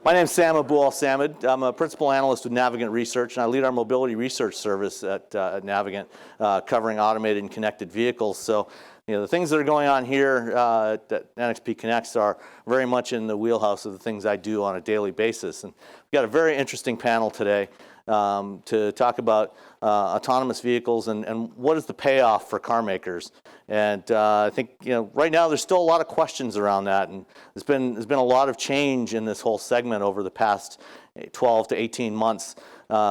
My name is Abuelsamid. I'm a principal analyst with Navigant Research, and I lead our mobility research service at Navigant, covering automated and connected vehicles. So, the things that are going on here at NXP Connects are very much in the wheelhouse of the things I do on a daily basis. And we've got a very interesting panel today to talk about autonomous vehicles and what is the payoff for car makers. And I think right now there's still a lot of questions around that, and there's been a lot of change in this whole segment over the past 12 to 18 months.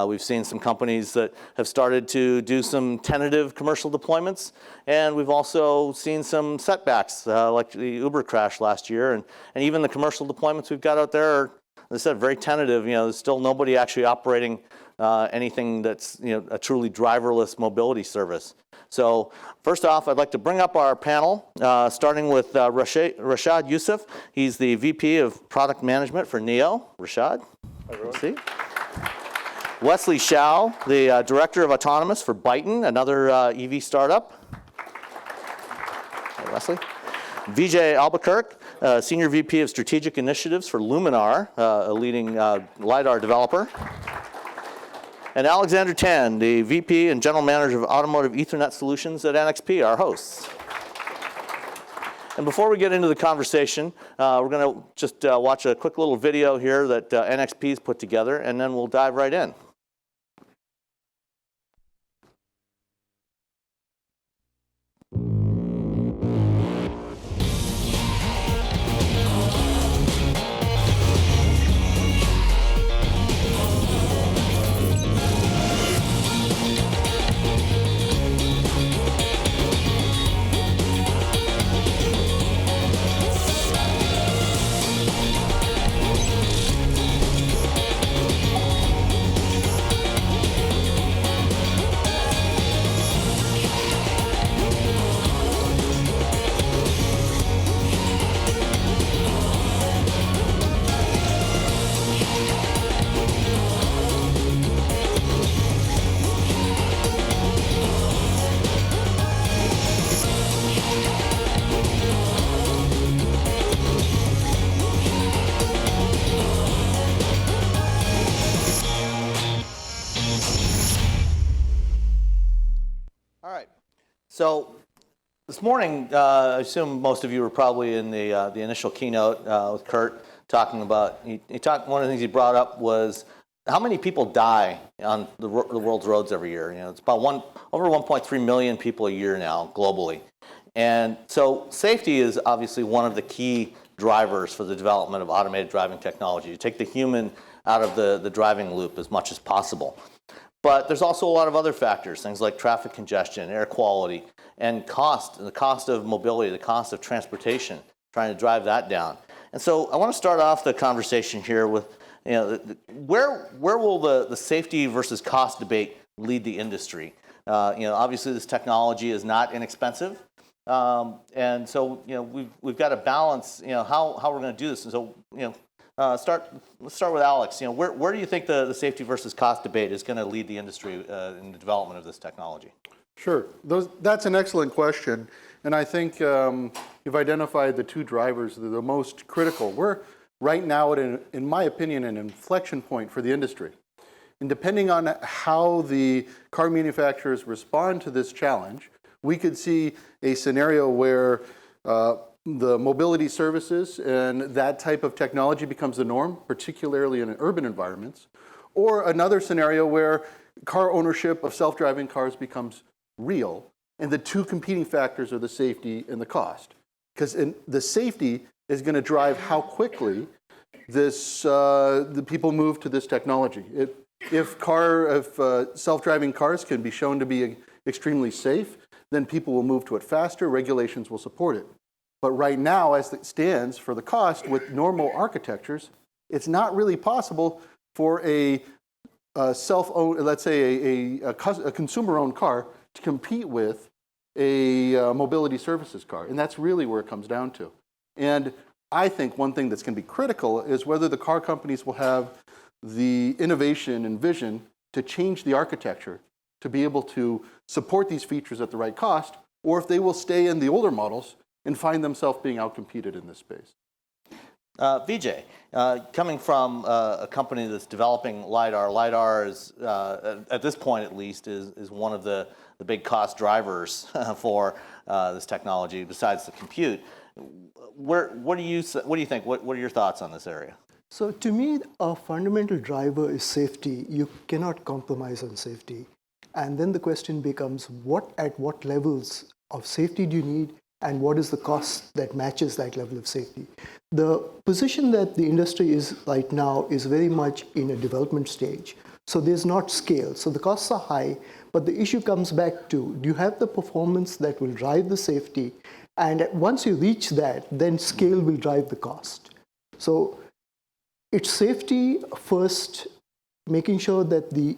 We've seen some companies that have started to do some tentative commercial deployments, and we've also seen some setbacks like the Uber crash last year, and even the commercial deployments we've got out there are, as I said, very tentative. There's still nobody actually operating anything that's a truly driverless mobility service. So first off, I'd like to bring up our panel, starting with Rachad Youssef. He's the VP of Product Management for NIO. Rachad, see. Wesley Shao, the Director of Autonomous for BYTON, another EV startup. Hey, Wesley. Vijay Albuquerque, Senior VP of Strategic Initiatives for Luminar, a leading LiDAR developer. And Alexander Tan, the VP and General Manager of Automotive Ethernet Solutions at NXP, our hosts. And before we get into the conversation, we're going to just watch a quick little video here that NXP's put together, and then we'll dive right in. So this morning, I assume most of you were probably in the initial keynote with Kurt talking about. One of the things he brought up was how many people die on the world's roads every year. It's about over 1.3 million people a year now globally, and so safety is obviously one of the key drivers for the development of automated driving technology. You take the human out of the driving loop as much as possible. But there's also a lot of other factors, things like traffic congestion, air quality, and cost, the cost of mobility, the cost of transportation, trying to drive that down. And so I want to start off the conversation here with, where will the safety versus cost debate lead the industry? Obviously this technology is not inexpensive, and so we've got to balance how we're going to do this. And so let's start with Alex. Where do you think the safety versus cost debate is going to lead the industry in the development of this technology? Sure. That's an excellent question. And I think you've identified the two drivers that are the most critical. We're right now at, in my opinion, an inflection point for the industry. And depending on how the car manufacturers respond to this challenge, we could see a scenario where the mobility services and that type of technology becomes the norm, particularly in urban environments, or another scenario where car ownership of self-driving cars becomes real, and the two competing factors are the safety and the cost. Because the safety is going to drive how quickly the people move to this technology. If self-driving cars can be shown to be extremely safe, then people will move to it faster, regulations will support it. But right now, as it stands for the cost with normal architectures, it's not really possible for a self-owned, let's say a consumer-owned car to compete with a mobility services car. And that's really where it comes down to. And I think one thing that's going to be critical is whether the car companies will have the innovation and vision to change the architecture to be able to support these features at the right cost, or if they will stay in the older models and find themselves being outcompeted in this space. Vijay, coming from a company that's developing LiDAR, LiDAR is, at this point at least, is one of the big cost drivers for this technology besides the compute. What do you think? What are your thoughts on this area? So to me, a fundamental driver is safety. You cannot compromise on safety. And then the question becomes, at what levels of safety do you need, and what is the cost that matches that level of safety? The position that the industry is right now is very much in a development stage. So there's not scale. So the costs are high, but the issue comes back to, do you have the performance that will drive the safety? And once you reach that, then scale will drive the cost. So it's safety first, making sure that the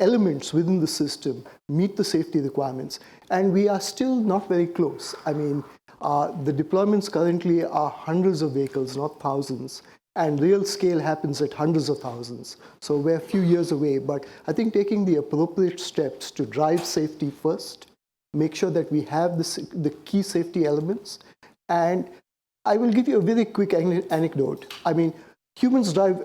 elements within the system meet the safety requirements. And we are still not very close. I mean, the deployments currently are hundreds of vehicles, not thousands. And real scale happens at hundreds of thousands. So we're a few years away. But I think taking the appropriate steps to drive safety first, make sure that we have the key safety elements. And I will give you a very quick anecdote. I mean, humans drive,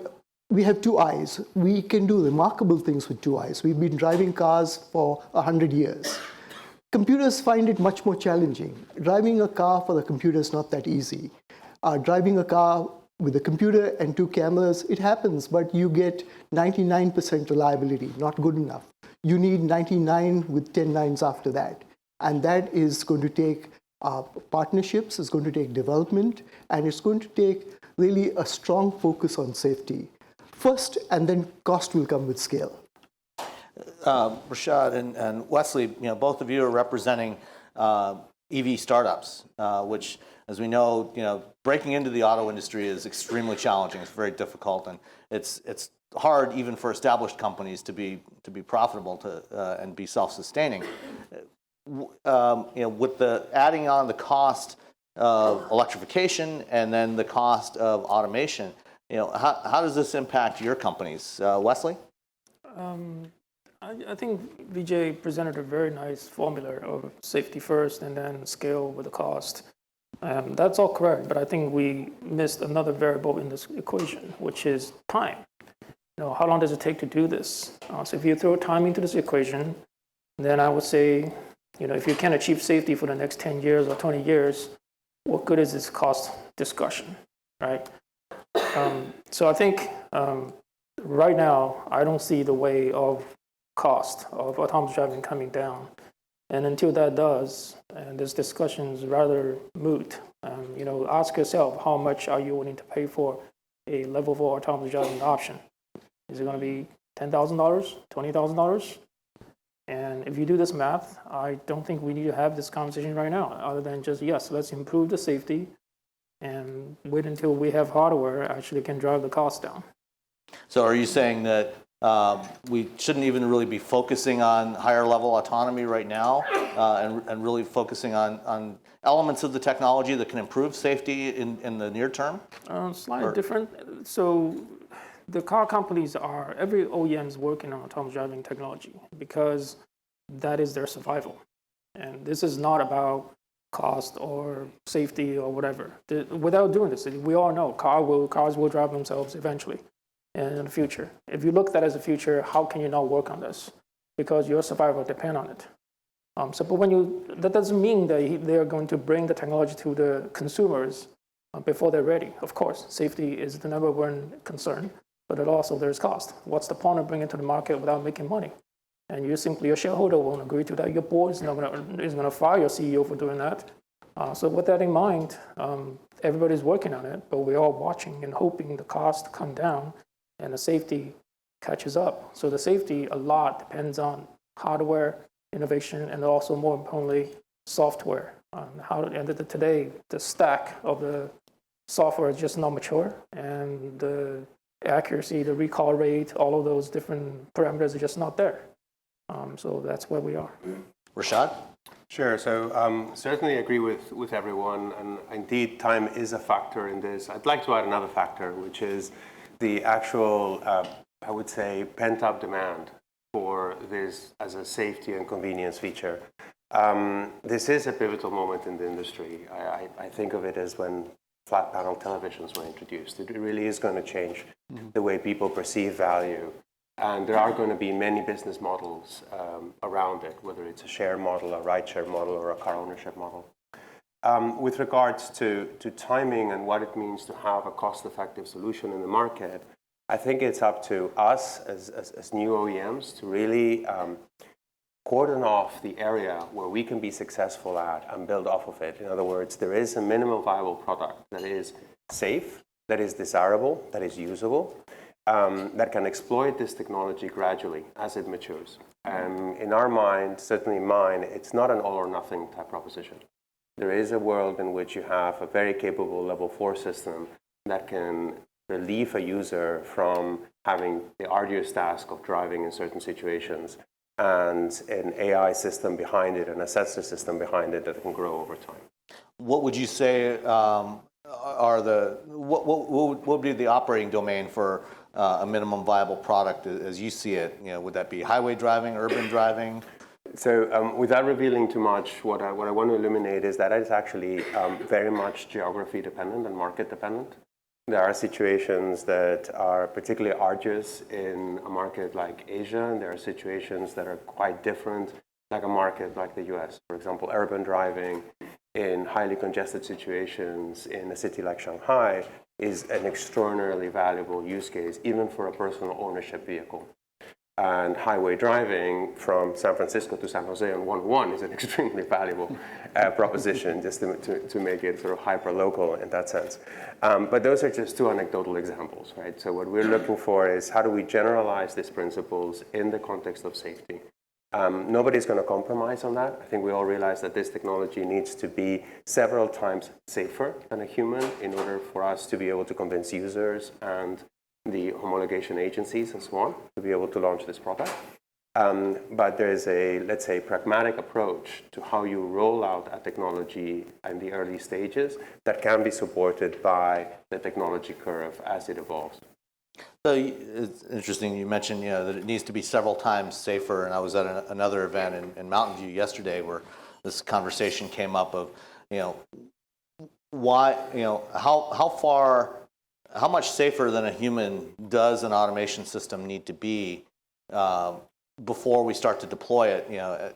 we have two eyes. We can do remarkable things with two eyes. We've been driving cars for 100 years. Computers find it much more challenging. Driving a car for a computer is not that easy. Driving a car with a computer and two cameras, it happens, but you get 99% reliability, not good enough. You need 99 with 10 nines after that. And that is going to take partnerships, it's going to take development, and it's going to take really a strong focus on safety first, and then cost will come with scale. Rachad and Wesley, both of you are representing EV startups, which, as we know, breaking into the auto industry is extremely challenging. It's very difficult, and it's hard even for established companies to be profitable and be self-sustaining. With the adding on the cost of electrification and then the cost of automation, how does this impact your companies? Wesley? I think Vijay presented a very nice formula of safety first and then scale with the cost. That's all correct, but I think we missed another variable in this equation, which is time. How long does it take to do this? So if you throw time into this equation, then I would say, if you can't achieve safety for the next 10 years or 20 years, what good is this cost discussion, right? So I think right now, I don't see the way of cost of autonomous driving coming down. And until that does, and this discussion is rather moot, ask yourself, how much are you willing to pay for a level 4 autonomous driving option? Is it going to be $10,000, $20,000? And if you do this math, I don't think we need to have this conversation right now, other than just, yes, let's improve the safety and wait until we have hardware actually can drive the cost down. So are you saying that we shouldn't even really be focusing on higher level autonomy right now and really focusing on elements of the technology that can improve safety in the near term? Slightly different. So the car companies every OEM is working on autonomous driving technology because that is their survival. And this is not about cost or safety or whatever. Without doing this, we all know cars will drive themselves eventually in the future. If you look at that as a future, how can you not work on this? Because your survival depends on it. But that doesn't mean that they are going to bring the technology to the consumers before they're ready. Of course, safety is the number one concern, but there's cost. What's the point of bringing it to the market without making money? And your shareholder won't agree to that. Your board is going to fire your CEO for doing that. So with that in mind, everybody's working on it, but we're all watching and hoping the cost come down and the safety catches up. So the safety a lot depends on hardware innovation and also, more importantly, software. Today, the stack of the software is just not mature, and the accuracy, the recall rate, all of those different parameters are just not there. So that's where we are. Rachad? Sure. So certainly agree with everyone, and indeed time is a factor in this. I'd like to add another factor, which is the actual, I would say, pent-up demand for this as a safety and convenience feature. This is a pivotal moment in the industry. I think of it as when flat panel televisions were introduced. It really is going to change the way people perceive value. And there are going to be many business models around it, whether it's a share model, a ride-share model, or a car ownership model. With regards to timing and what it means to have a cost-effective solution in the market, I think it's up to us as new OEMs to really cordon off the area where we can be successful at and build off of it. In other words, there is a minimum viable product that is safe, that is desirable, that is usable, that can exploit this technology gradually as it matures. In our mind, certainly mine, it's not an all or nothing type proposition. There is a world in which you have a very capable level 4 system that can relieve a user from having the arduous task of driving in certain situations, and an AI system behind it and a sensor system behind it that can grow over time. What would you say what would be the operating domain for a minimum viable product as you see it? Would that be highway driving, urban driving? So without revealing too much, what I want to illuminate is that it's actually very much geography dependent and market dependent. There are situations that are particularly arduous in a market like Asia, and there are situations that are quite different, like a market like the US. For example, urban driving in highly congested situations in a city like Shanghai is an extraordinarily valuable use case, even for a personal ownership vehicle. And highway driving from San Francisco to San Jose on 101 is an extremely valuable proposition, just to make it sort of hyper-local in that sense. But those are just two anecdotal examples, right? So what we're looking for is how do we generalize these principles in the context of safety? Nobody's going to compromise on that. I think we all realize that this technology needs to be several times safer than a human in order for us to be able to convince users and the homologation agencies and so on to be able to launch this product. But there is a, let's say, pragmatic approach to how you roll out a technology in the early stages that can be supported by the technology curve as it evolves. So it's interesting you mentioned that it needs to be several times safer, and I was at another event in Mountain View yesterday where this conversation came up of why how much safer than a human does an automation system need to be before we start to deploy it, and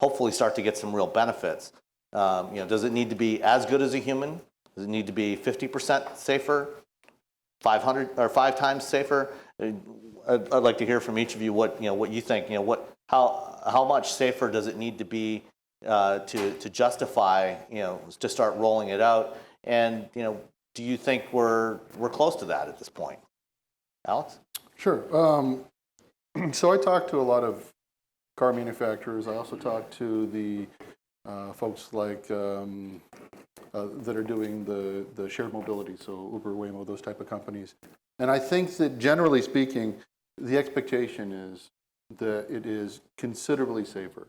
hopefully start to get some real benefits. Does it need to be as good as a human? Does it need to be 50% safer, 500 or 5 times safer? I'd like to hear from each of you what you think. How much safer does it need to be to justify to start rolling it out? And do you think we're close to that at this point? Alex? Sure. So I talked to a lot of car manufacturers. I also talked to the folks like that are doing the shared mobility, so Uber, Waymo, those type of companies. And I think that generally speaking, the expectation is that it is considerably safer,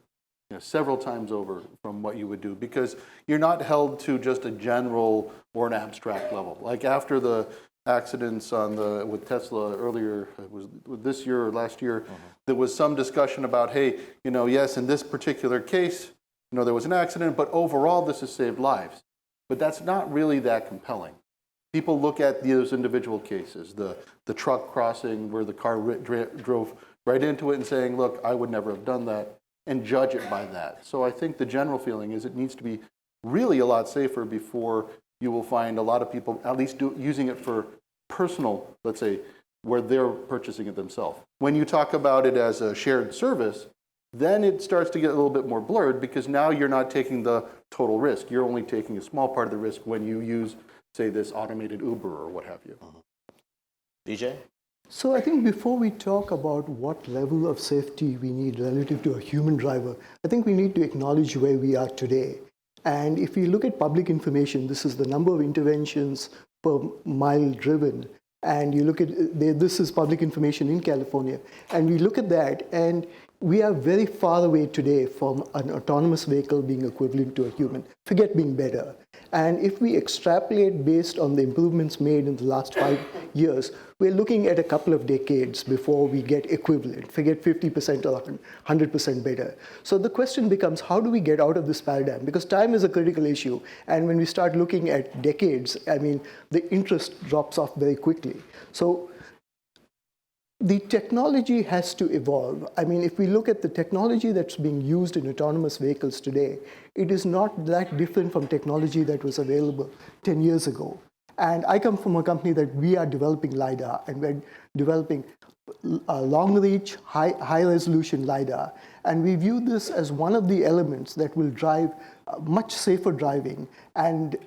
several times over from what you would do, because you're not held to just a general or an abstract level. Like after the accidents with Tesla earlier, it was this year or last year, there was some discussion about, hey, yes, in this particular case, there was an accident, but overall this has saved lives. But that's not really that compelling. People look at those individual cases, the truck crossing where the car drove right into it and saying, look, I would never have done that, and judge it by that. So I think the general feeling is it needs to be really a lot safer before you will find a lot of people at least using it for personal, let's say, where they're purchasing it themselves. When you talk about it as a shared service, then it starts to get a little bit more blurred, because now you're not taking the total risk. You're only taking a small part of the risk when you use, say, this automated Uber or what have you. DJ? So I think before we talk about what level of safety we need relative to a human driver, I think we need to acknowledge where we are today. And if you look at public information, this is the number of interventions per mile driven. And you look at, this is public information in California. And we look at that, and we are very far away today from an autonomous vehicle being equivalent to a human. Forget being better. And if we extrapolate based on the improvements made in the last 5 years. We're looking at a couple of decades before we get equivalent, forget 50% or 100% better. So the question becomes, how do we get out of this paradigm? Because time is a critical issue. And when we start looking at decades, I mean, the interest drops off very quickly. So the technology has to evolve. I mean, if we look at the technology that's being used in autonomous vehicles today, it is not that different from technology that was available 10 years ago. And I come from a company that we are developing LiDAR, and we're developing long-reach, high-resolution LiDAR. And we view this as one of the elements that will drive much safer driving. And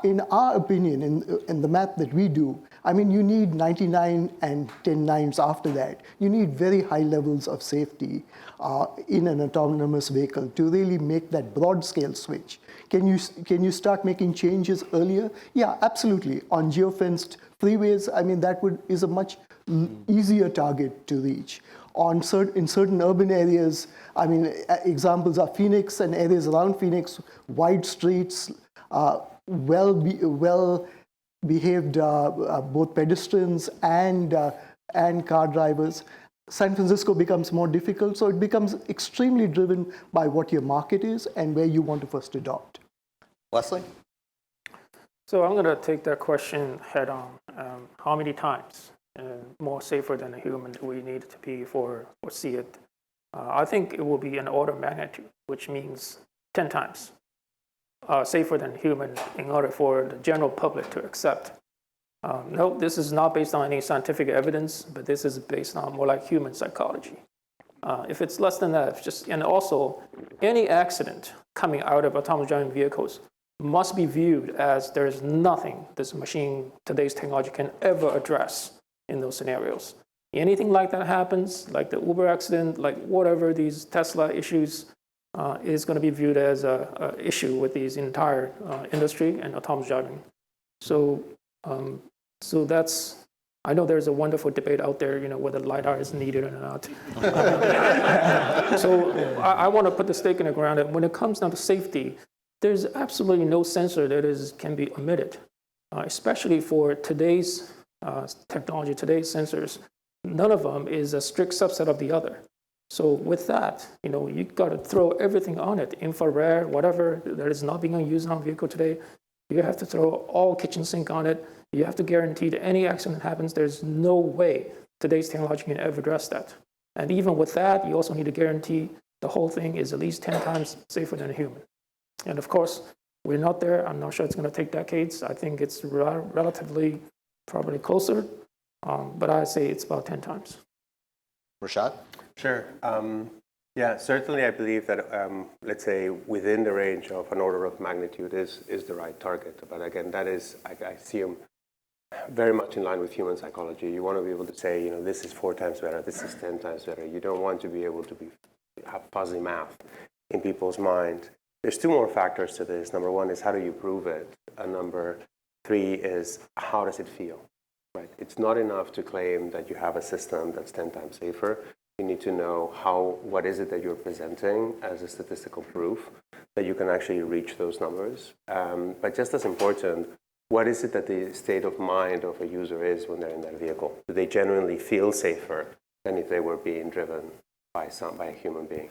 in our opinion, in the math that we do, I mean, you need 99 and 10 nines after that. You need very high levels of safety in an autonomous vehicle to really make that broad scale switch. Can you start making changes earlier? Yeah, absolutely. On geofenced freeways, I mean, that is a much easier target to reach. In certain urban areas, I mean, examples are Phoenix and areas around Phoenix, wide streets, well-behaved both pedestrians and car drivers. San Francisco becomes more difficult, so it becomes extremely driven by what your market is and where you want to first adopt. Wesley? So I'm going to take that question head on. How many times more safer than a human do we need to be for see it? I think it will be an order of magnitude, which means 10 times. Safer than human in order for the general public to accept. No, this is not based on any scientific evidence, but this is based on more like human psychology. If it's less than that, and also any accident coming out of autonomous driving vehicles must be viewed as there's nothing this machine, today's technology can ever address in those scenarios. Anything like that happens, like the Uber accident, like whatever these Tesla issues, is going to be viewed as an issue with these entire industry and autonomous driving. So that's, I know there's a wonderful debate out there, whether LiDAR is needed or not. So I want to put the stake in the ground that when it comes down to safety, there's absolutely no sensor that can be omitted, especially for today's technology, today's sensors. None of them is a strict subset of the other. So with that, you've got to throw everything on it, infrared, whatever that is not being used on a vehicle today. You have to throw all kitchen sink on it. You have to guarantee that any accident happens, there's no way today's technology can ever address that. And even with that, you also need to guarantee the whole thing is at least 10 times safer than a human. And of course, we're not there. I'm not sure it's going to take decades. I think it's relatively probably closer, but I say it's about 10 times. Rachad? Sure. Yeah, certainly I believe that, let's say, within the range of an order of magnitude is the right target. But again, that is, I assume, very much in line with human psychology. You want to be able to say, this is 4 times better, this is 10 times better. You don't want to be able to have fuzzy math in people's mind. There's 2 more factors to this. Number 1 is how do you prove it? And number 3 is how does it feel? Right? It's not enough to claim that you have a system that's 10 times safer. You need to know what is it that you're presenting as a statistical proof that you can actually reach those numbers. But just as important, what is it that the state of mind of a user is when they're in that vehicle? Do they genuinely feel safer than if they were being driven by a human being?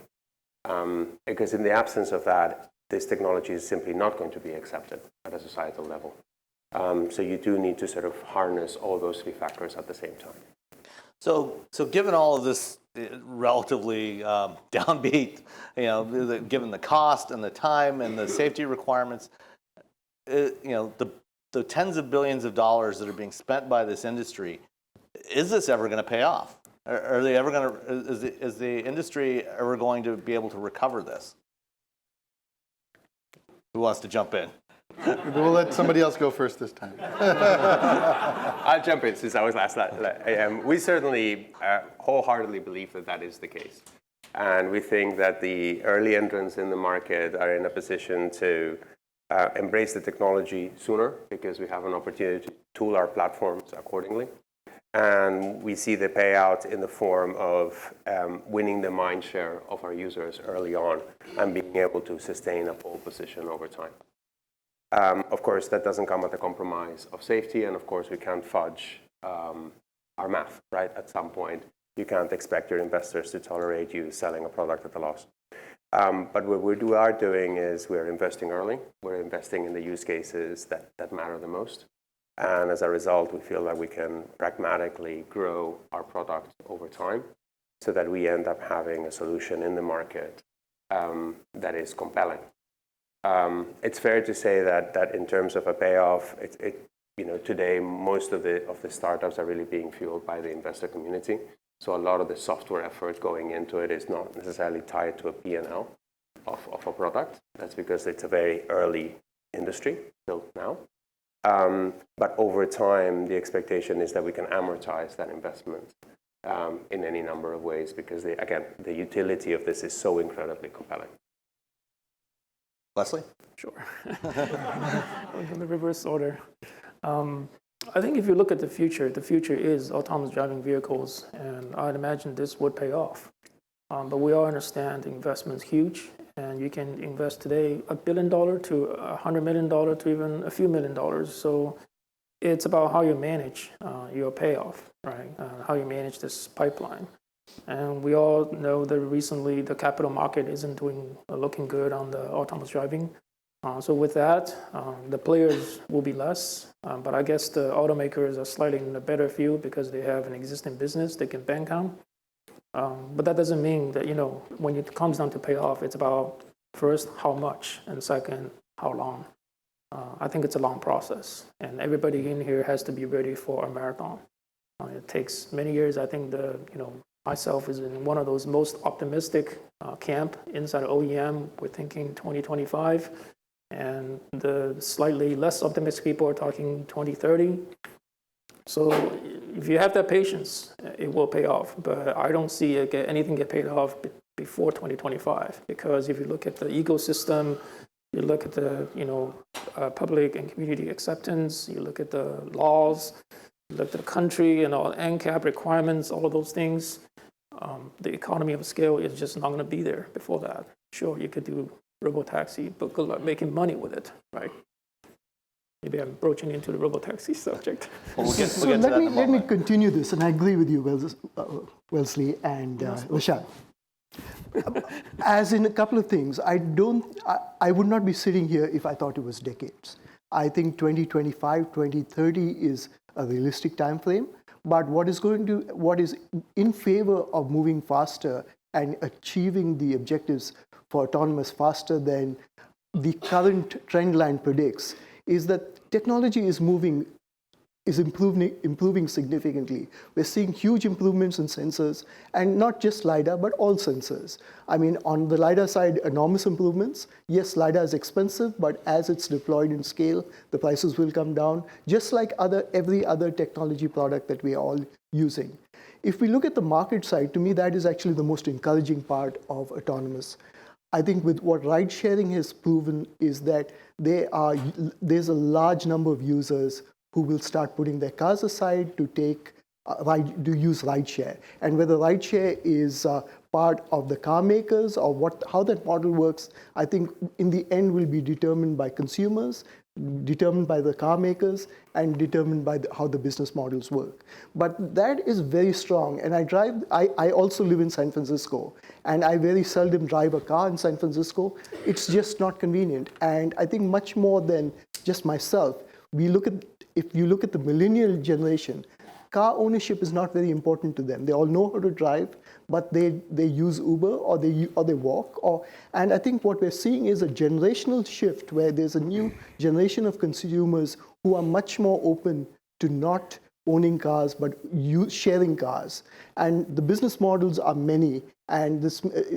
Because in the absence of that, this technology is simply not going to be accepted at a societal level. So you do need to sort of harness all those 3 factors at the same time. So given all of this relatively downbeat, given the cost and the time and the safety requirements, the tens of billions of dollars that are being spent by this industry, is this ever going to pay off? Are they ever going to? Is the industry ever going to be able to recover this? Who wants to jump in? We'll let somebody else go first this time. I'll jump in since I was last. We certainly wholeheartedly believe that is the case. And we think that the early entrants in the market are in a position to embrace the technology sooner because we have an opportunity to tool our platforms accordingly. And we see the payout in the form of winning the mind share of our users early on and being able to sustain a pole position over time. Of course, that doesn't come at the compromise of safety, and of course, we can't fudge are math, right? At some point, you can't expect your investors to tolerate you selling a product at a loss. But what we are doing is we're investing early. We're investing in the use cases that matter the most. And as a result, we feel that we can pragmatically grow our product over time so that we end up having a solution in the market that is compelling. It's fair to say that in terms of a payoff, today most of the startups are really being fueled by the investor community. So a lot of the software effort going into it is not necessarily tied to a P&L of a product. That's because it's a very early industry built now. But over time, the expectation is that we can amortize that investment in any number of ways because, the utility of this is so incredibly compelling. Wesley? Sure. In the reverse order. I think if you look at the future is autonomous driving vehicles, and I'd imagine this would pay off. But we all understand the investment is huge, and you can invest today $1 billion to $100 million to even a few $1 million. So it's about how you manage your payoff, right? How you manage this pipeline. And we all know that recently the capital market isn't looking good on the autonomous driving. So with that, the players will be less, but I guess the automakers are slightly in a better field because they have an existing business they can bank on. But that doesn't mean that, when it comes down to payoff, it's about first, how much, and second, how long. I think it's a long process, and everybody in here has to be ready for a marathon. It takes many years. I think myself is in one of those most optimistic camp inside of OEM. We're thinking 2025. And the slightly less optimistic people are talking 2030. So if you have that patience, it will pay off. But I don't see anything get paid off before 2025, because if you look at the ecosystem, you look at the public and community acceptance, you look at the laws, you look at the country and all NCAP requirements, all of those things, the economy of scale is just not going to be there before that. Sure, you could do robotaxi, but good luck making money with it, right? Maybe I'm broaching into the robotaxi subject. Well, we'll get to So that in a let me moment. continue this, and I agree with you, Wesley and Rachad. As in a couple of things, I would not be sitting here if I thought it was decades. I think 2025, 2030 is a realistic time frame. But what is in favor of moving faster and achieving the objectives for autonomous faster than the current trend line predicts is that technology is improving significantly. We're seeing huge improvements in sensors, and not just LiDAR, but all sensors. I mean, on the LiDAR side, enormous improvements. Yes, LiDAR is expensive, but as it's deployed in scale, the prices will come down, just like every other technology product that we are all using. If we look at the market side, to me, that is actually the most encouraging part of autonomous. I think with what ride sharing has proven is that there's a large number of users who will start putting their cars aside to use rideshare. And whether rideshare is part of the car makers or how that model works, I think in the end will be determined by consumers, determined by the car makers, and determined by how the business models work. But that is very strong. And I also live in San Francisco, and I very seldom drive a car in San Francisco. It's just not convenient. And I think much more than just myself, if you look at the millennial generation, car ownership is not very important to them. They all know how to drive, but they use Uber or they walk. And I think what we're seeing is a generational shift where there's a new generation of consumers who are much more open to not owning cars, but sharing cars. And the business models are many, and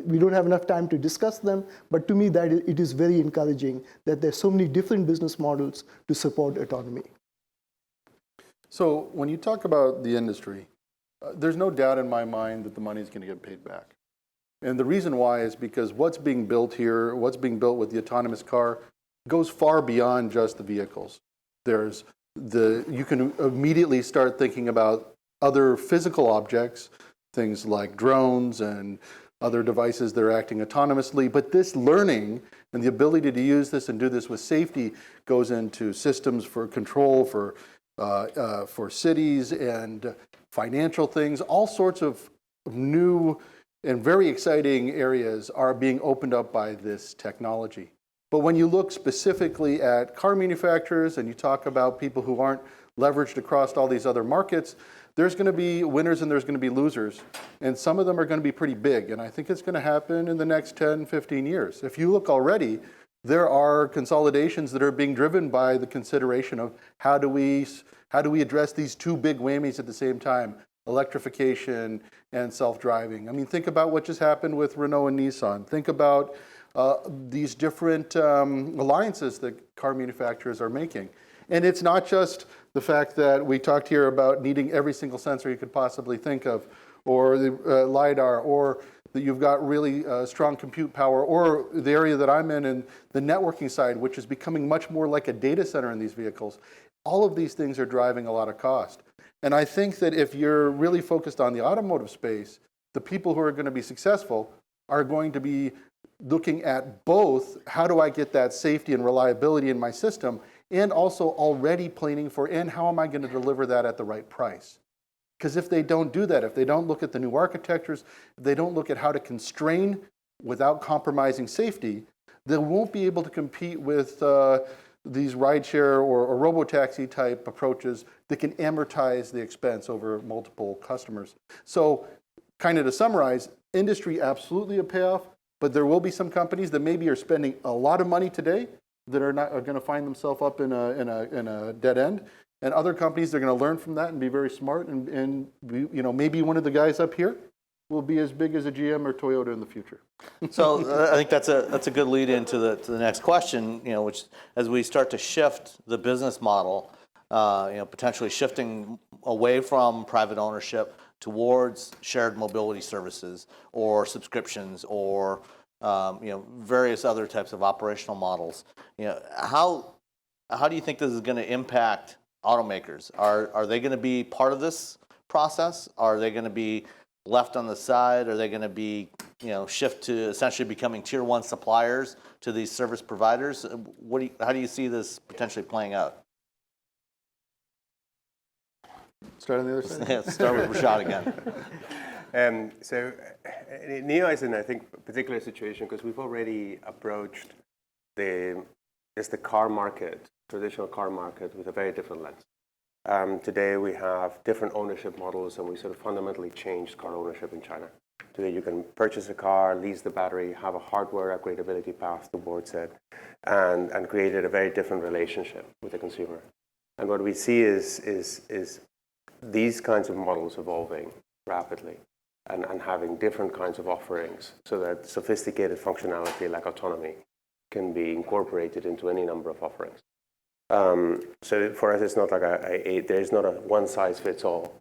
we don't have enough time to discuss them, but to me, it is very encouraging that there's so many different business models to support autonomy. So when you talk about the industry, there's no doubt in my mind that the money is going to get paid back. And the reason why is because what's being built here, what's being built with the autonomous car, goes far beyond just the vehicles. You can immediately start thinking about other physical objects, things like drones and other devices that are acting autonomously. But this learning and the ability to use this and do this with safety goes into systems for control, for for cities and financial things. All sorts of new and very exciting areas are being opened up by this technology. But when you look specifically at car manufacturers and you talk about people who aren't leveraged across all these other markets, there's going to be winners and there's going to be losers. And some of them are going to be pretty big. And I think it's going to happen in the next 10, 15 years. If you look already, there are consolidations that are being driven by the consideration of how do we address these two big whammies at the same time, electrification and self-driving. I mean, think about what just happened with Renault and Nissan. Think about these different alliances that car manufacturers are making. And it's not just the fact that we talked here about needing every single sensor you could possibly think of, or the LiDAR, or that you've got really strong compute power, or the area that I'm in and the networking side, which is becoming much more like a data center in these vehicles. All of these things are driving a lot of cost. And I think that if you're really focused on the automotive space, the people who are going to be successful are going to be looking at both, how do I get that safety and reliability in my system, and also already planning for, and how am I going to deliver that at the right price? Because if they don't do that, if they don't look at the new architectures, if they don't look at how to constrain without compromising safety, they won't be able to compete with these rideshare or robotaxi type approaches that can amortize the expense over multiple customers. So kind of to summarize, industry absolutely a payoff, but there will be some companies that maybe are spending a lot of money today that are going to find themselves up in a dead end. And other companies, they're going to learn from that and be very smart. And maybe one of the guys up here will be as big as a GM or Toyota in the future. So I think that's a good lead into the next question. Which as we start to shift the business model, potentially shifting away from private ownership towards shared mobility services or subscriptions or various other types of operational models. How do you think this is going to impact automakers? Are they going to be part of this process? Are they going to be left on the side? Are they going to be shift to essentially becoming tier one suppliers to these service providers? How do you see this potentially playing out? Start on the other side. Yeah, start with Rachad again. So NIO is in, I think, a particular situation because we've already approached the car market, traditional car market, with a very different lens. Today we have different ownership models, and we sort of fundamentally changed car ownership in China. Today you can purchase a car, lease the battery, have a hardware upgradability path towards it, and created a very different relationship with the consumer. And what we see is these kinds of models evolving rapidly and having different kinds of offerings so that sophisticated functionality like autonomy can be incorporated into any number of offerings. So for us, it's not like there's not a one-size-fits-all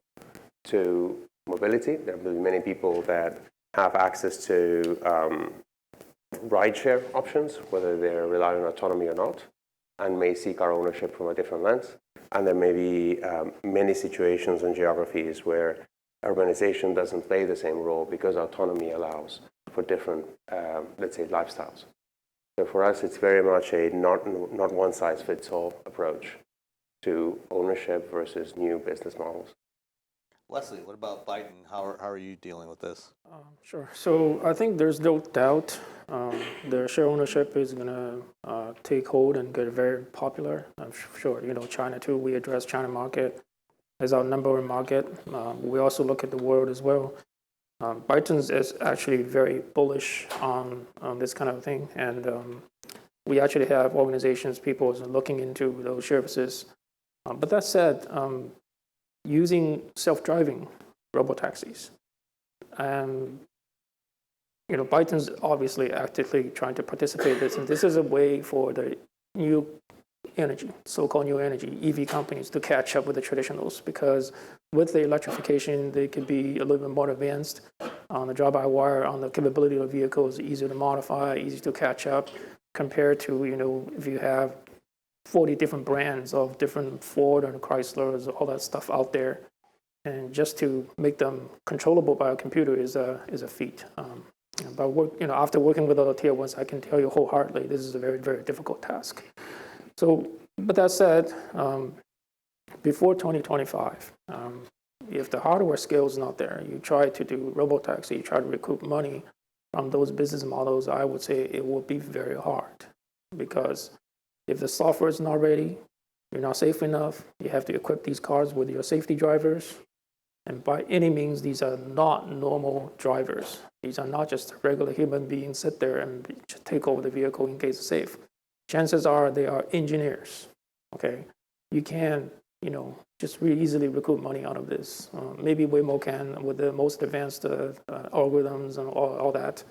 to mobility. There will be many people that have access to rideshare options, whether they're relying on autonomy or not, and may seek our ownership from a different lens. And there may be many situations and geographies where urbanization doesn't play the same role because autonomy allows for different, let's say, lifestyles. So for us, it's very much a not one-size-fits-all approach to ownership versus new business models. Wesley, what about BYTON? How are you dealing with this? Sure. So I think there's no doubt the share ownership is going to take hold and get very popular. I'm sure, China too. We address China market as our number one market. We also look at the world as well. BYTON is actually very bullish on this kind of thing. And we actually have organizations, people looking into those services. But that said, using self-driving robotaxis. BYTON's obviously actively trying to participate in this, and this is a way for the new energy, so-called new energy, EV companies to catch up with the traditionals, because with the electrification, they could be a little bit more advanced on the drive-by-wire, on the capability of the vehicles, easier to modify, easy to catch up, compared to, if you have 40 different brands of different Ford and Chryslers, all that stuff out there. And just to make them controllable by a computer is a feat. But after working with other tier ones, I can tell you wholeheartedly, this is a very, very difficult task. So, but that said, before 2025, if the hardware scale is not there, you try to do robotaxi, you try to recoup money from those business models, I would say it will be very hard. Because if the software is not ready, you're not safe enough, you have to equip these cars with your safety drivers. And by any means, these are not normal drivers. These are not just regular human beings sit there and take over the vehicle in case it's safe. Chances are they are engineers, okay? You can, just really easily recoup money out of this. Maybe Waymo can with the most advanced algorithms and all that.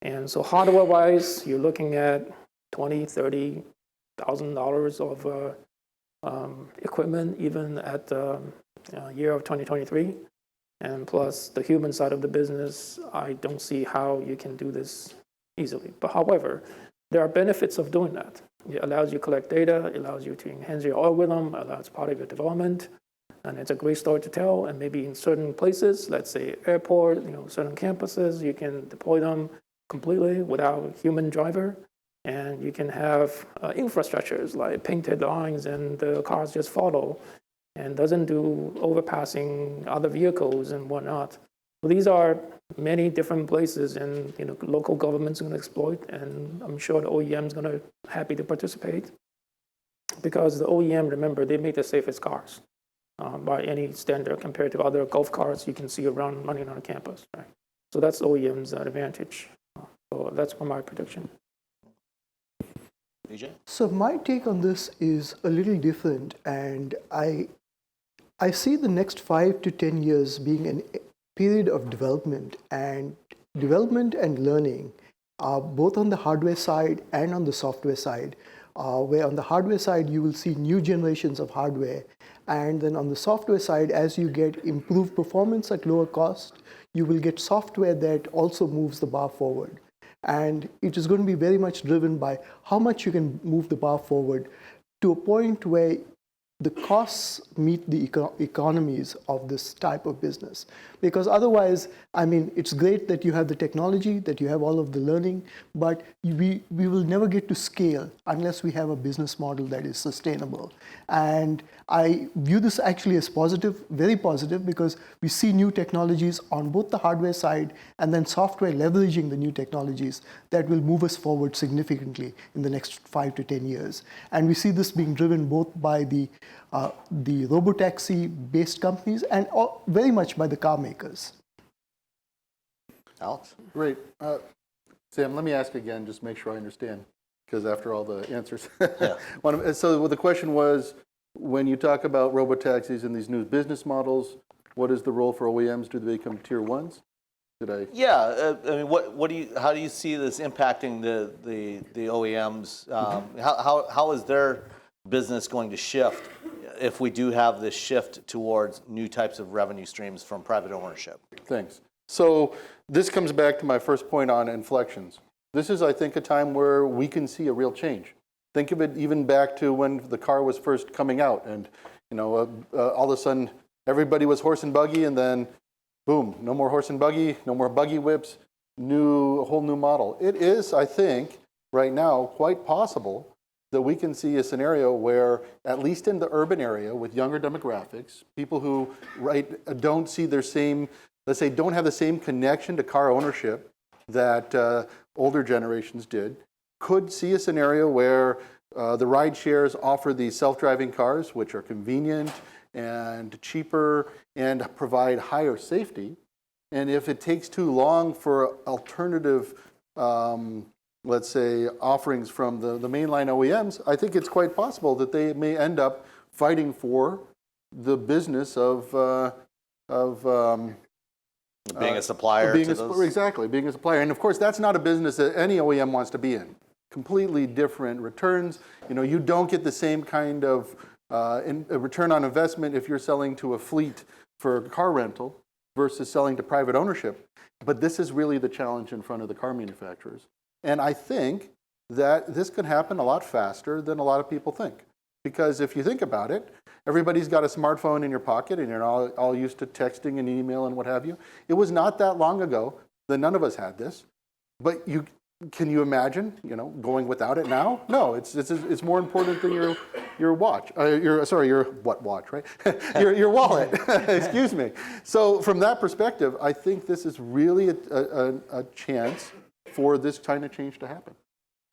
And so hardware-wise, you're looking at $20,000, $30,000 of equipment, even at year of 2023. And plus the human side of the business, I don't see how you can do this easily. But however, there are benefits of doing that. It allows you to collect data, it allows you to enhance your algorithm, allows part of your development, and it's a great story to tell. And maybe in certain places, let's say airport, certain campuses, you can deploy them completely without a human driver. And you can have infrastructures like painted lines and the cars just follow and doesn't do overpassing other vehicles and whatnot. So these are many different places, and local governments are going to exploit, and I'm sure the OEM is going to happy to participate because the OEM, remember, they make the safest cars by any standard compared to other golf cars you can see around running on a campus. Right? So that's OEM's advantage. So that's my prediction. DJ? So my take on this is a little different, and I see the next 5 to 10 years being a period of development and learning, both on the hardware side and on the software side, where on the hardware side you will see new generations of hardware, and then on the software side, as you get improved performance at lower cost, you will get software that also moves the bar forward. And it is going to be very much driven by how much you can move the bar forward to a point where the costs meet the economies of this type of business. Because otherwise, it's great that you have the technology, that you have all of the learning, but we will never get to scale unless we have a business model that is sustainable. And I view this actually as positive, very positive, because we see new technologies on both the hardware side and then software leveraging the new technologies that will move us forward significantly in the next 5 to 10 years. And we see this being driven both by the robotaxi-based companies and very much by the car makers. Alex? Great. Sam, let me ask again, just make sure I understand, because after all the answers. Yeah. So the question was, when you talk about robotaxis and these new business models, what is the role for OEMs? Do they become tier ones? Yeah, how do you see this impacting the OEMs? How is their business going to shift if we do have this shift towards new types of revenue streams from private ownership? Thanks. So this comes back to my first point on inflections. This is, I think, a time where we can see a real change. Think of it even back to when the car was first coming out, and all of a sudden everybody was horse and buggy, and then boom, no more horse and buggy, no more buggy whips, a whole new model. It is, I think, right now quite possible that we can see a scenario where, at least in the urban area with younger demographics, people who don't see their same, let's say, don't have the same connection to car ownership that older generations did, could see a scenario where the ride shares offer these self-driving cars, which are convenient and cheaper and provide higher safety. And if it takes too long for alternative let's say, offerings from the mainline OEMs, I think it's quite possible that they may end up fighting for the business of being a supplier to those? Exactly, being a supplier. And of course, that's not a business that any OEM wants to be in. Completely different returns. You don't get the same kind of return on investment if you're selling to a fleet for car rental versus selling to private ownership. But this is really the challenge in front of the car manufacturers. And I think that this could happen a lot faster than a lot of people think. Because if you think about it, everybody's got a smartphone in your pocket and you're all used to texting and email and what have you. It was not that long ago that none of us had this. But can you imagine, going without it now? No, it's more important than your watch. Your watch, right? your wallet. Excuse me. So from that perspective, I think this is really a chance for this kind of change to happen.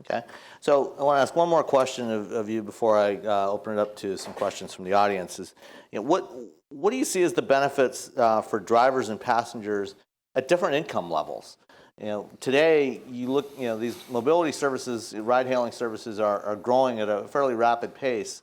Okay, so I want to ask one more question of you before I open it up to some questions from the audience. Is, what do you see as the benefits for drivers and passengers at different income levels? Today you look, these mobility services, ride-hailing services are growing at a fairly rapid pace,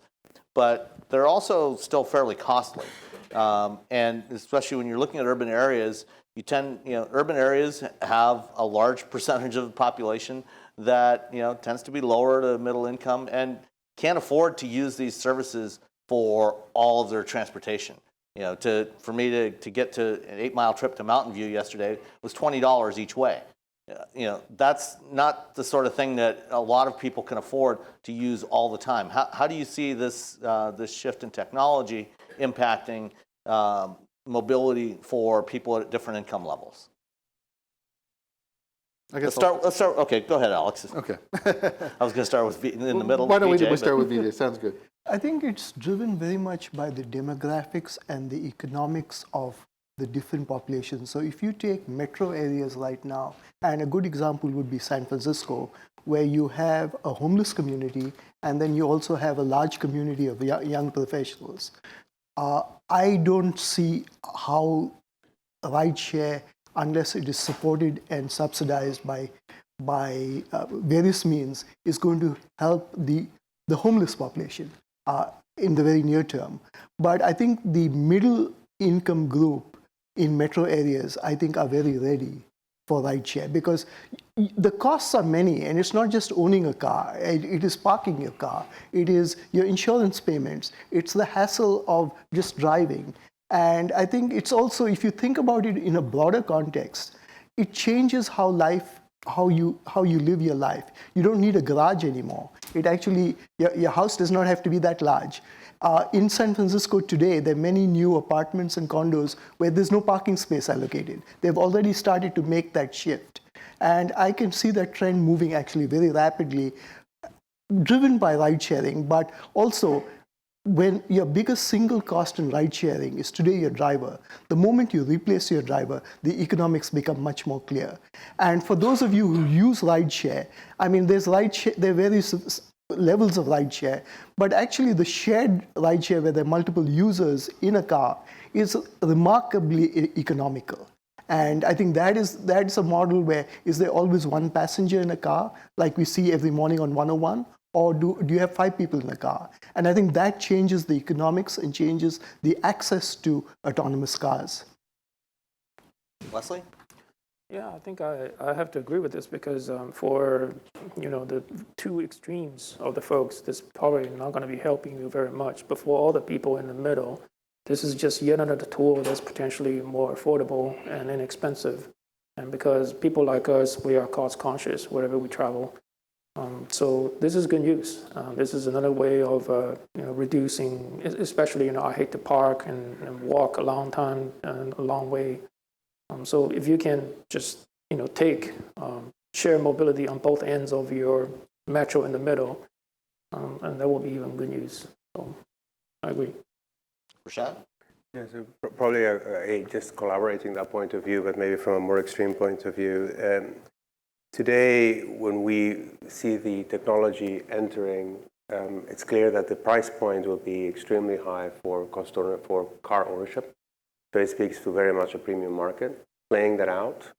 but they're also still fairly costly. And especially when you're looking at urban areas, urban areas have a large percentage of the population that tends to be lower to middle income and can't afford to use these services for all of their transportation. For me to get to an 8-mile trip to Mountain View yesterday was $20 each way. That's not the sort of thing that a lot of people can afford to use all the time. How do you see this shift in technology impacting mobility for people at different income levels? I guess Let's start. Okay, go ahead, Alex. Okay. I was going to start with in the middle. Why don't we BJ, start with BJ? Sounds good. I think it's driven very much by the demographics and the economics of the different populations. So if you take metro areas right now, and a good example would be San Francisco, where you have a homeless community, and then you also have a large community of young professionals. I don't see how rideshare, unless it is supported and subsidized by various means, is going to help the homeless population in the very near term. But I think the middle income group in metro areas, I think, are very ready for rideshare, because the costs are many, and it's not just owning a car. It is parking your car. It is your insurance payments. It's the hassle of just driving. And I think it's also, if you think about it in a broader context, it changes how you live your life. You don't need a garage anymore. It actually, your house does not have to be that large. In San Francisco today, there are many new apartments and condos where there's no parking space allocated. They've already started to make that shift. And I can see that trend moving actually very rapidly, driven by ride sharing, but also when your biggest single cost in ride sharing is today your driver, the moment you replace your driver, the economics become much more clear. And for those of you who use ride share, I mean, there are various levels of ride share, but actually the shared ride share where there are multiple users in a car is remarkably economical. And I think that's a model where, is there always one passenger in a car, like we see every morning on 101? Or do you have 5 people in a car? And I think that changes the economics and changes the access to autonomous cars. Wesley? Yeah, I think I have to agree with this, because for the two extremes of the folks, this probably not going to be helping you very much. But for all the people in the middle, this is just yet another tool that's potentially more affordable and inexpensive. And because people like us, we are cost conscious wherever we travel. So this is good news. This is another way of reducing, especially I hate to park and walk a long time and a long way. So if you can just take share mobility on both ends of your metro in the middle, and that will be even good news. So I agree. Rachad? Yeah, so probably just collaborating that point of view, but maybe from a more extreme point of view. Today, when we see the technology entering, it's clear that the price point will be extremely high for car ownership. So it speaks to very much a premium market. Playing that out,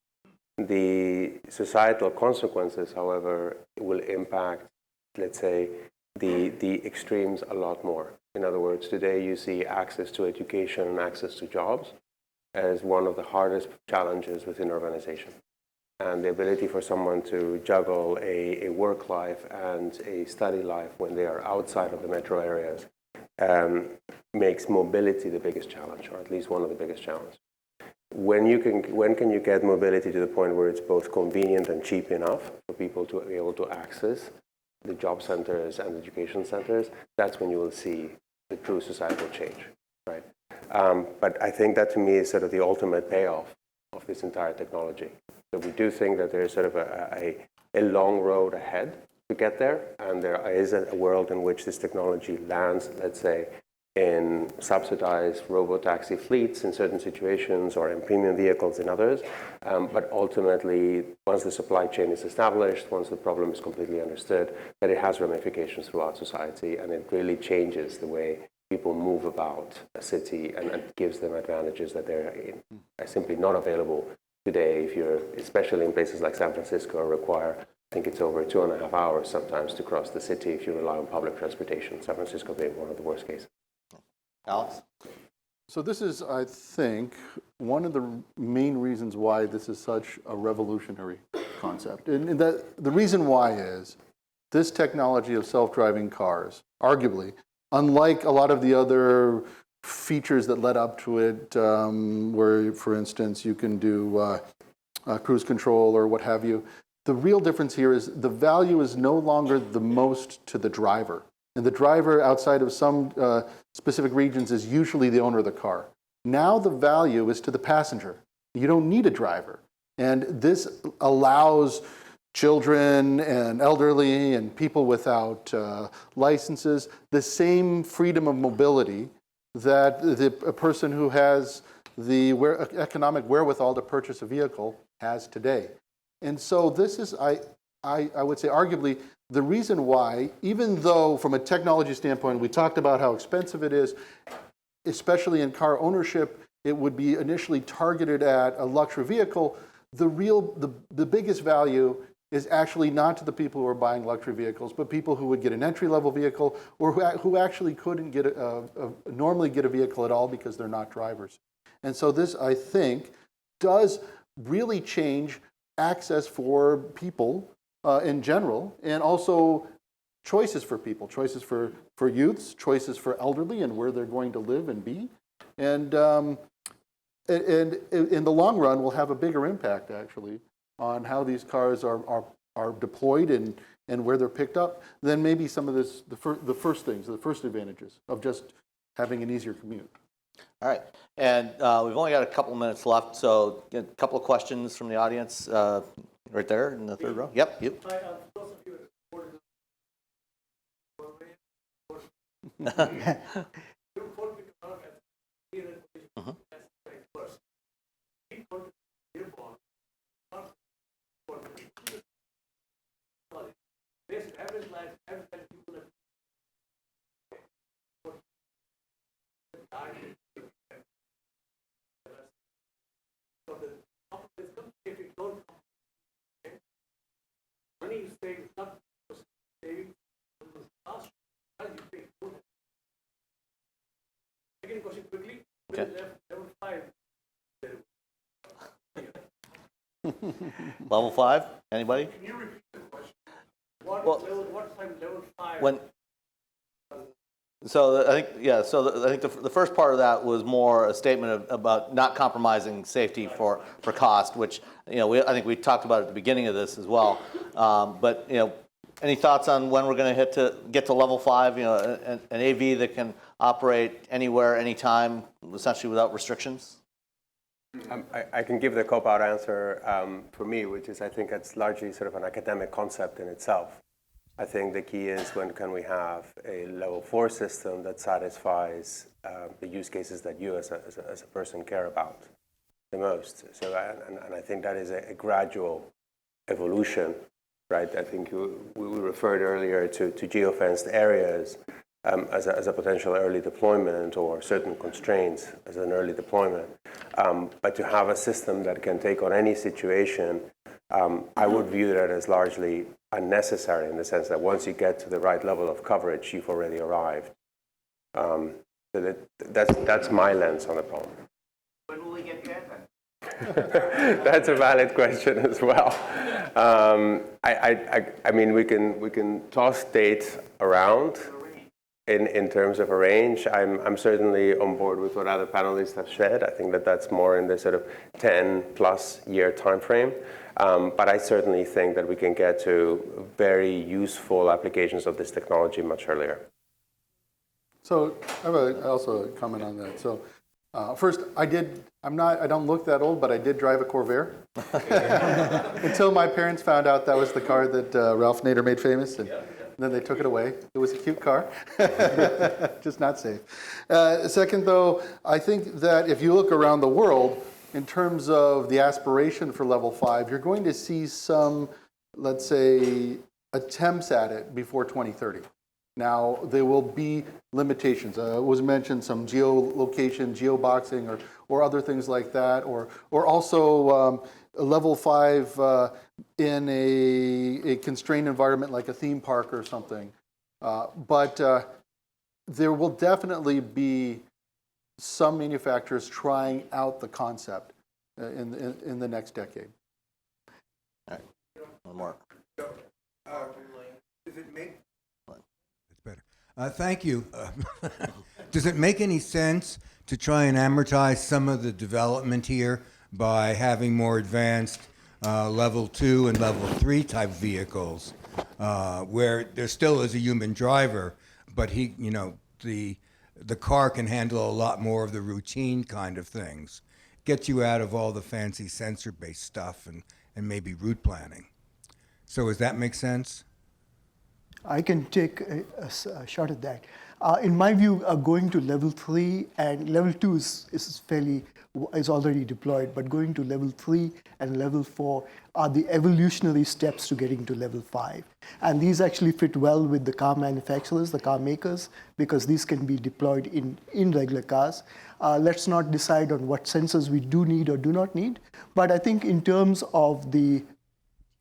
the societal consequences, however, will impact, let's say, the extremes a lot more. In other words, today you see access to education and access to jobs as one of the hardest challenges within urbanization. And the ability for someone to juggle a work life and a study life when they are outside of the metro areas makes mobility the biggest challenge, or at least one of the biggest challenges. When can you get mobility to the point where it's both convenient and cheap enough for people to be able to access the job centers and education centers? That's when you will see the true societal change, right? But I think that to me is sort of the ultimate payoff of this entire technology. So we do think that there's sort of a a long road ahead to get there, and there is a world in which this technology lands, let's say, in subsidized robo-taxi fleets in certain situations or in premium vehicles in others. But ultimately, once the supply chain is established, once the problem is completely understood, that it has ramifications throughout society, and it really changes the way people move about a city and gives them advantages that are simply not available today if you're, especially in places like San Francisco, require, I think it's over 2.5 hours sometimes to cross the city if you rely on public transportation, San Francisco being one of the worst cases. Alex? So this is, I think, one of the main reasons why this is such a revolutionary concept. And the reason why is this technology of self-driving cars, arguably, unlike a lot of the other features that led up to it, where, for instance, you can do cruise control or what have you, the real difference here is the value is no longer the most to the driver. And the driver, outside of some specific regions, is usually the owner of the car. Now the value is to the passenger. You don't need a driver. And this allows children and elderly and people without licenses the same freedom of mobility that a person who has the economic wherewithal to purchase a vehicle has today. And so this is, I would say, arguably, the reason why, even though from a technology standpoint, we talked about how expensive it is, especially in car ownership, it would be initially targeted at a luxury vehicle. The biggest value is actually not to the people who are buying luxury vehicles, but people who would get an entry-level vehicle or who actually couldn't get normally get a vehicle at all because they're not drivers. And so this, I think, does really change access for people in general, and also choices for people, choices for youths, choices for elderly and where they're going to live and be. And in the long run, will have a bigger impact, actually, on how these cars are deployed and where they're picked up than maybe some of the first advantages of just having an easier commute. All right, and we've only got a couple minutes left, so a couple of questions from the audience. Right there in the third row. Yep, you. Okay. Level 5? Anybody? Can you repeat the question? What time level 5? When? So I think the first part of that was more a statement about not compromising safety for cost, which I think we talked about at the beginning of this as well. But any thoughts on when we're going to get to level 5? An AV that can operate anywhere, anytime, essentially without restrictions. I can give the cop-out answer for me, which is I think it's largely sort of an academic concept in itself. I think the key is when can we have a level 4 system that satisfies the use cases that you as a person care about the most. So, and I think that is a gradual evolution, right? I think we referred earlier to geofenced areas as a potential early deployment, or certain constraints as an early deployment. But to have a system that can take on any situation, I would view that as largely unnecessary, in the sense that once you get to the right level of coverage, you've already arrived. So that's my lens on the problem. When will we get there then? That's a valid question as well. I mean, we can toss dates around in terms of a range. I'm certainly on board with what other panelists have said. I think that's more in the sort of 10+ year time frame. But I certainly think that we can get to very useful applications of this technology much earlier. So I have also a comment on that. So First, I don't look that old, but I did drive a Corvair. Until my parents found out that was the car that Ralph Nader made famous, and then they took it away. It was a cute car, just not safe. Second, though, I think that if you look around the world, in terms of the aspiration for level 5, you're going to see some, let's say, attempts at it before 2030. Now, there will be limitations. It was mentioned some geolocation, geoboxing, or other things like that, or also level 5 in a constrained environment like a theme park or something. But there will definitely be some manufacturers trying out the concept in the next decade. All right, one more. Does it make? It's better. Thank you. Does it make any sense to try and amortize some of the development here by having more advanced level 2 and level 3 type vehicles, where there still is a human driver, but the car can handle a lot more of the routine kind of things, gets you out of all the fancy sensor-based stuff and maybe route planning. So does that make sense? I can take a shot at that. In my view, going to level 3 and level 2 is already deployed, but going to level 3 and level 4 are the evolutionary steps to getting to level 5. And these actually fit well with the car manufacturers, the car makers, because these can be deployed in regular cars. Let's not decide on what sensors we do need or do not need, but I think in terms of the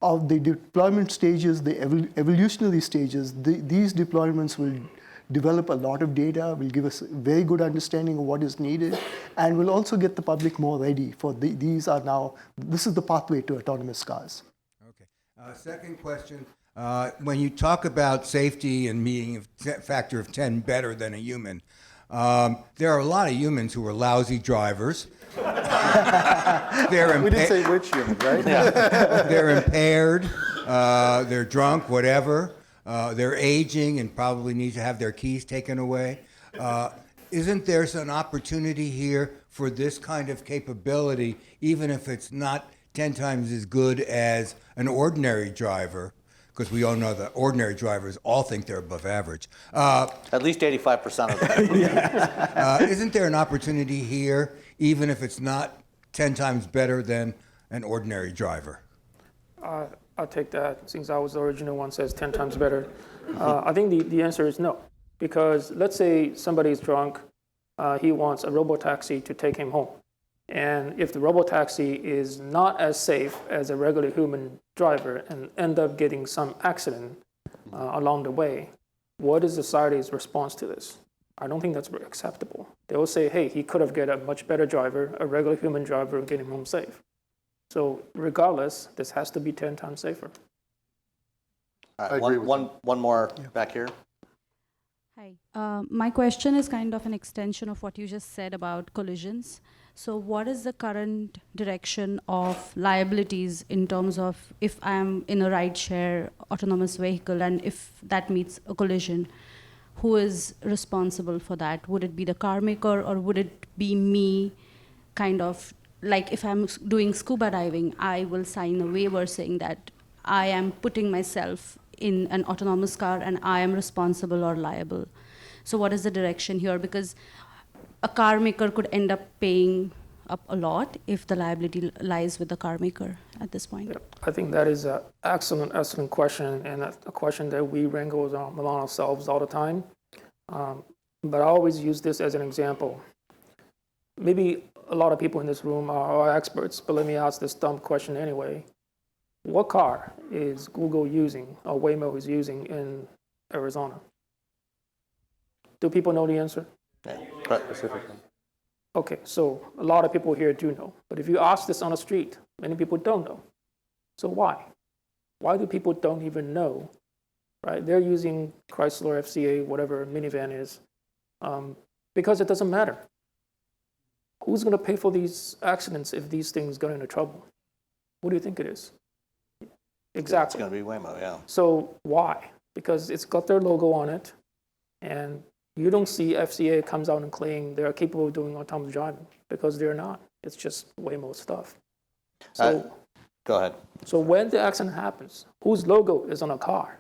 deployment stages, the evolutionary stages, these deployments will develop a lot of data, will give us a very good understanding of what is needed, and will also get the public more ready for this is the pathway to autonomous cars. Okay. Second question. When you talk about safety and being a factor of 10 better than a human, there are a lot of humans who are lousy drivers. We didn't say which human, right? They're impaired, they're drunk, whatever. They're aging and probably need to have their keys taken away. Isn't there an opportunity here for this kind of capability, even if it's not 10 times as good as an ordinary driver? Because we all know that ordinary drivers all think they're above average. At least 85% of them. Isn't there an opportunity here, even if it's not 10 times better than an ordinary driver? I'll take that, since I was the original one says 10 times better. I think the answer is no, because let's say somebody's drunk, he wants a robotaxi to take him home. And if the robotaxi is not as safe as a regular human driver and end up getting some accident along the way, what is society's response to this? I don't think that's acceptable. They will say, hey, he could have get a much better driver, a regular human driver, get him home safe. So regardless, this has to be 10 times safer. All I right, agree with one more back here. Hi. My question is kind of an extension of what you just said about collisions. So what is the current direction of liabilities in terms of if I'm in a ride-share autonomous vehicle and if that meets a collision, who is responsible for that? Would it be the car maker or would it be me kind of, like if I'm doing scuba diving, I will sign a waiver saying that I am putting myself in an autonomous car and I am responsible or liable. So what is the direction here? Because a car maker could end up paying up a lot if the liability lies with the car maker at this point. Yeah, I think that is an excellent question, and a question that we wrangle among ourselves all the time. But I always use this as an example. Maybe a lot of people in this room are experts, but let me ask this dumb question anyway. What car is Google using or Waymo is using in Arizona? Do people know the answer? Specifically. Okay, so a lot of people here do know. But if you ask this on the street, many people don't know. So why? Why do people don't even know, right? They're using Chrysler, FCA, whatever minivan is, because it doesn't matter. Who's going to pay for these accidents if these things get into trouble? What do you think it is? Exactly. It's going to be Waymo, yeah. So why? Because it's got their logo on it, and You don't see FCA comes out and claim they are capable of doing autonomous driving because they're not. It's just way more stuff. So, Go ahead. so when the accident happens, whose logo is on a car?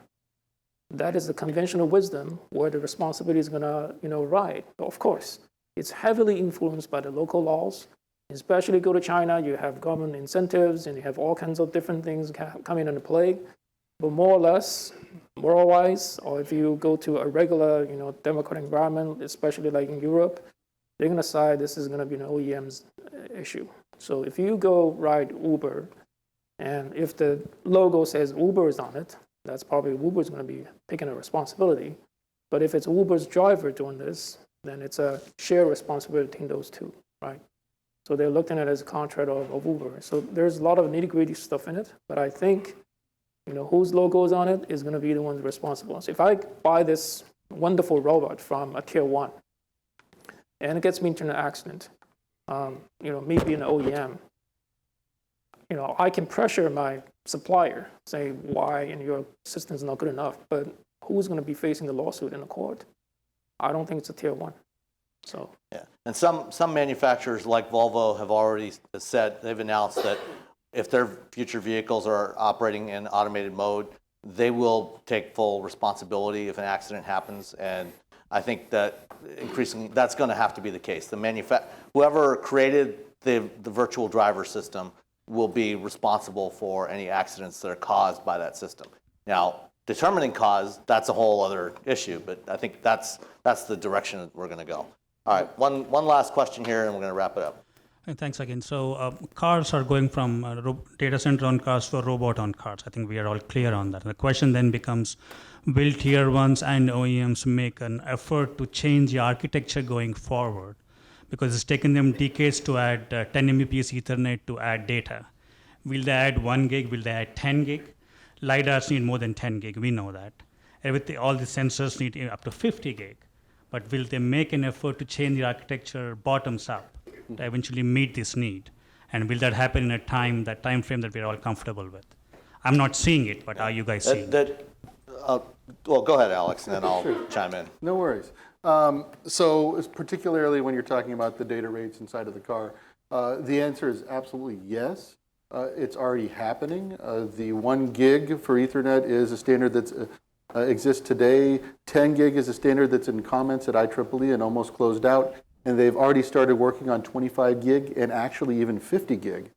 That is the conventional wisdom where the responsibility is going to, ride. Of course, it's heavily influenced by the local laws. Especially go to China, you have government incentives and you have all kinds of different things coming into play. But more or less, moral-wise, or if you go to a regular, democratic environment, especially like in Europe, they're going to decide this is going to be an OEM's issue. So if you go ride Uber, and if the logo says Uber is on it, that's probably Uber's going to be taking a responsibility. But if it's Uber's driver doing this, then it's a shared responsibility between those two, right? So they're looking at it as a contract of Uber. So there's a lot of nitty-gritty stuff in it, but I think whose logo is on it is going to be the ones responsible. So if I buy this wonderful robot from a tier 1, and it gets me into an accident, me being an OEM, I can pressure my supplier, say why and your system is not good enough, but who's going to be facing the lawsuit in the court? I don't think it's a tier 1. So yeah, and some manufacturers like Volvo have already said, they've announced that if their future vehicles are operating in automated mode, they will take full responsibility if an accident happens. And I think that increasingly that's going to have to be the case. Whoever created the virtual driver system will be responsible for any accidents that are caused by that system. Now, determining cause, that's a whole other issue, but I think that's the direction that we're going to go. All right, one last question here, and we're going to wrap it up. Thanks again. So cars are going from data center on cars to a robot on cars. I think we are all clear on that. The question then becomes, will tier 1s and OEMs make an effort to change the architecture going forward? Because it's taken them decades to add 10 Mbps Ethernet to add data. Will they add 1 gig? Will they add 10 gig? LiDARs need more than 10 gig, we know that. All the sensors need up to 50 gig. But will they make an effort to change the architecture bottoms up to eventually meet this need? And will that happen in that time frame that we're all comfortable with? I'm not seeing it, but are you guys seeing it? Well, go ahead, Alex, and then I'll chime in. No worries. So particularly when you're talking about the data rates inside of the car, the answer is absolutely yes. It's already happening. The 1 gig for Ethernet is a standard that's exists today. 10 gig is a standard that's in comments at IEEE and almost closed out. And they've already started working on 25 gig and actually even 50 gig.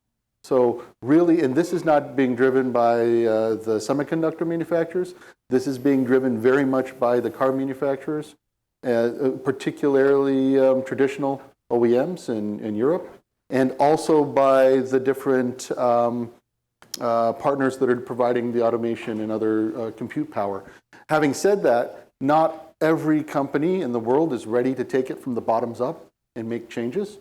So really, and this is not being driven by the semiconductor manufacturers. This is being driven very much by the car manufacturers, particularly traditional OEMs in Europe, and also by the different partners that are providing the automation and other compute power. Having said that, not every company in the world is ready to take it from the bottoms up and make changes.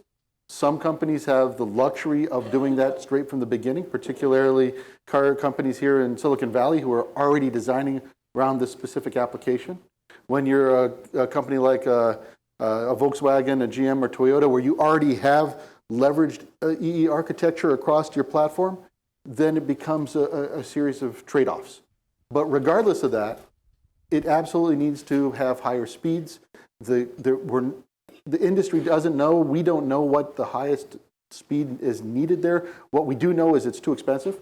Some companies have the luxury of doing that straight from the beginning, particularly car companies here in Silicon Valley who are already designing around this specific application. When you're a company like a Volkswagen, a GM, or Toyota, where you already have leveraged EE architecture across your platform, then it becomes a series of trade-offs. But regardless of that, it absolutely needs to have higher speeds. The industry doesn't know. We don't know what the highest speed is needed there. What we do know is it's too expensive.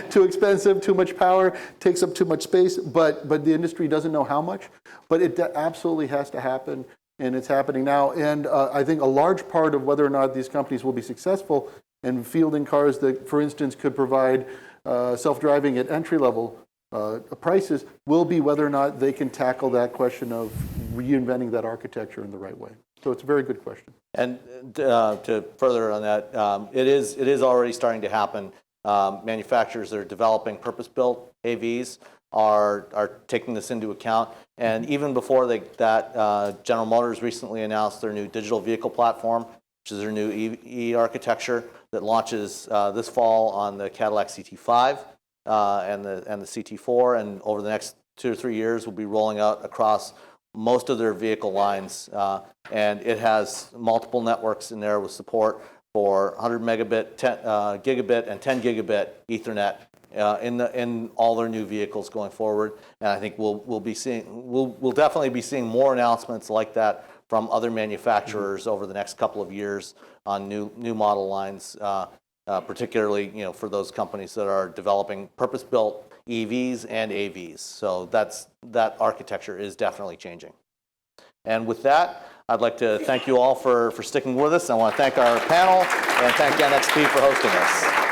Too expensive, too much power, takes up too much space, but the industry doesn't know how much. But it absolutely has to happen, and it's happening now. And I think a large part of whether or not these companies will be successful in fielding cars that, for instance, could provide self-driving at entry-level prices will be whether or not they can tackle that question of reinventing that architecture in the right way. So it's a very good question. And to further on that, it is already starting to happen. Manufacturers that are developing purpose-built AVs are taking this into account. And even before that, General Motors recently announced their new digital vehicle platform, which is their new EE architecture that launches this fall on the Cadillac CT5 and the CT4. And over the next 2 or 3 years, will be rolling out across most of their vehicle lines. And it has multiple networks in there with support for 100 megabit, 10, gigabit, and 10 gigabit Ethernet in all their new vehicles going forward. And I think we'll definitely be seeing more announcements like that from other manufacturers over the next couple of years on new model lines, particularly for those companies that are developing purpose-built EVs and AVs. So that architecture is definitely changing. And with that, I'd like to thank you all for sticking with us. I want to thank our panel and thank NXP for hosting us.